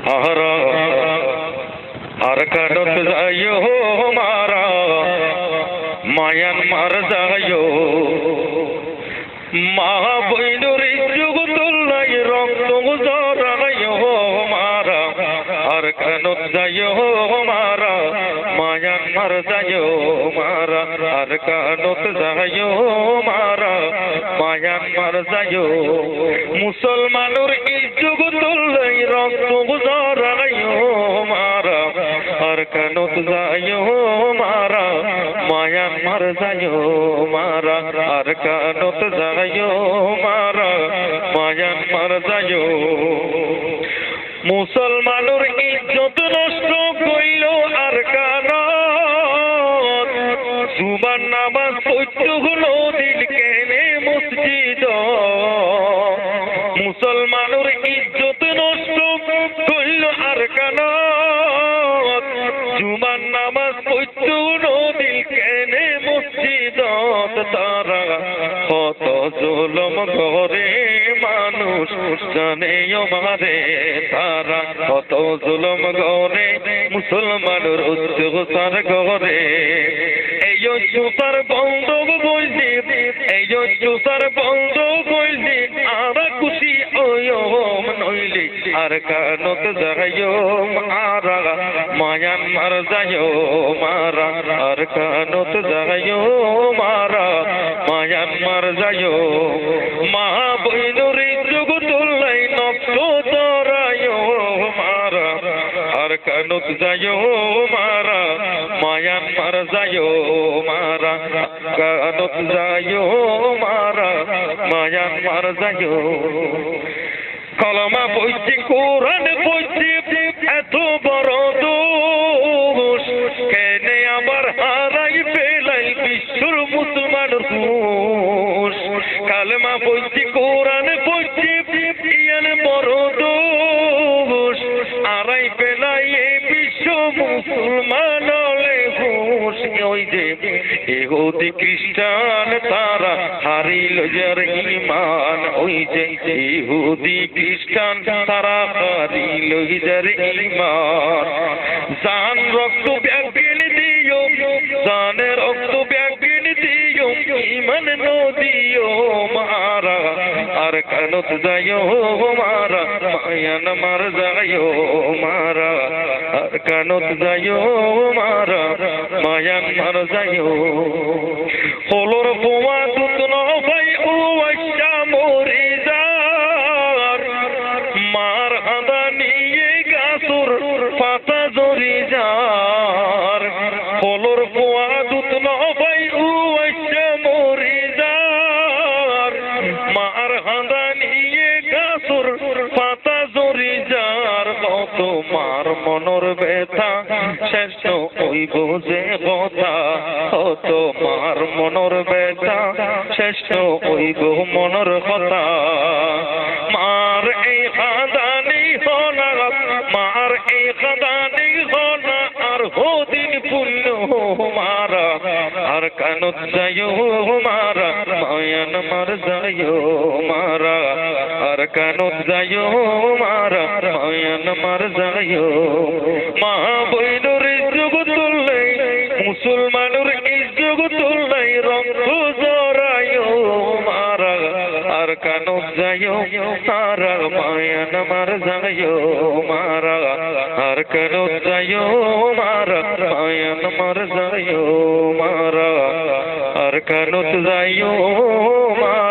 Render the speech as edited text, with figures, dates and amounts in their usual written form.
हरा हर कनत जायो मारा मायन मार जायो महा बैनुरी जुग तुल्लाई रक्त जरायो मारा हर कनत जायो मारा मायन मार जायो मारा हर कनत जायो मारा मायन मार जायो मुसलमानुर जुग तुल्लाई रक्त जरायो मारा हर कनत जायो मारा मायन मार जायो मारा हर कनत जायो मारा मायन मार जायो मुसलमानुर इज्जत नष्ट कइल আর কানত জুমার নামাজ পড়তে হলো দিল কেনে মসজিদ মুসলমানুর ইজ্জত নষ্ট কইল আর কানত জুমার নামাজ পড়তে হলো দিল কেনে মসজিদ তারা কত জুলুম করে মানুষ জানে মারে তারা কত জুলুম করে মুসলমানের অত্যাচার করে এই অত্যাচার বন্ধ বলছি এই অত্যাচার বন্ধ বলছি আর খুশি ওয়ম নইলে আর কানত যাইও মারা মায়ান মার যাইও মারা আর কানত যাইও মারা মায়ান মার যাইও মা বইনুরি জগতুল্লাই নফস তরায়ো মারা আর কানত যাইও মারা মায়ান মার যাইও মারা কানত যাইও মারা মায়ান মার যাইও কলমা পড়ছি কোরআন পড়ছি এত বড় দোষ কেনে আবার হারাই পেলাই বিশ্বর মুসলমান দোষ কালমা পড়ছি কোরআন পড়ছি ইয়ান বড় দোষ হারাই পেলাই এই বিশ্ব মুসলমান ঘোষ ওই যে ইহুদি খ্রিস্টান তারা হারিল যার ঈমান ওই যে ইহুদি খ্রিস্টান তারা হারিল যার ঈমান জান রক্ত ব্যাগিন দিও জানে রক্ত ব্যাগিন দিও ঈমান নদিও মারা আর কানত যাইও মারা মায়ান মার যাইও মারা আর কানত যাইও মারা মায়ান মার যাইও হলোর বোমা দুত নভাই ও আশা মরি যার মার আদা নিয়ে গাছুর পাতা জরি যার হলোর বোমা দুত নভাই ও আশা মরি যার মার আদা নিয়ে গাছুর পাতা জরি যার কত মার মনর ব্যথা শেষ ওই বোঝে কথা কত মার মনর ব্যথা শেষ ওই গো মনর কথা মার এই খাদানি হনা মার এই খাদানি হনা আর হদিন পুণ্য মারা আর কানত যাইও মারা মায়ান মার যাইও মারা আর কানত যাইও মারা মায়ান মার যাইও মা বইনুর জগতুল্লাই মুসলমানুর জগতুল্লাই রক্ত জরায়ো মারা আর কানত যাইও মারা মায়ান মার যাইও মারা আর কানত যাইও মারা মায়ান মার যাইও মারা আর কানত যাইও মারা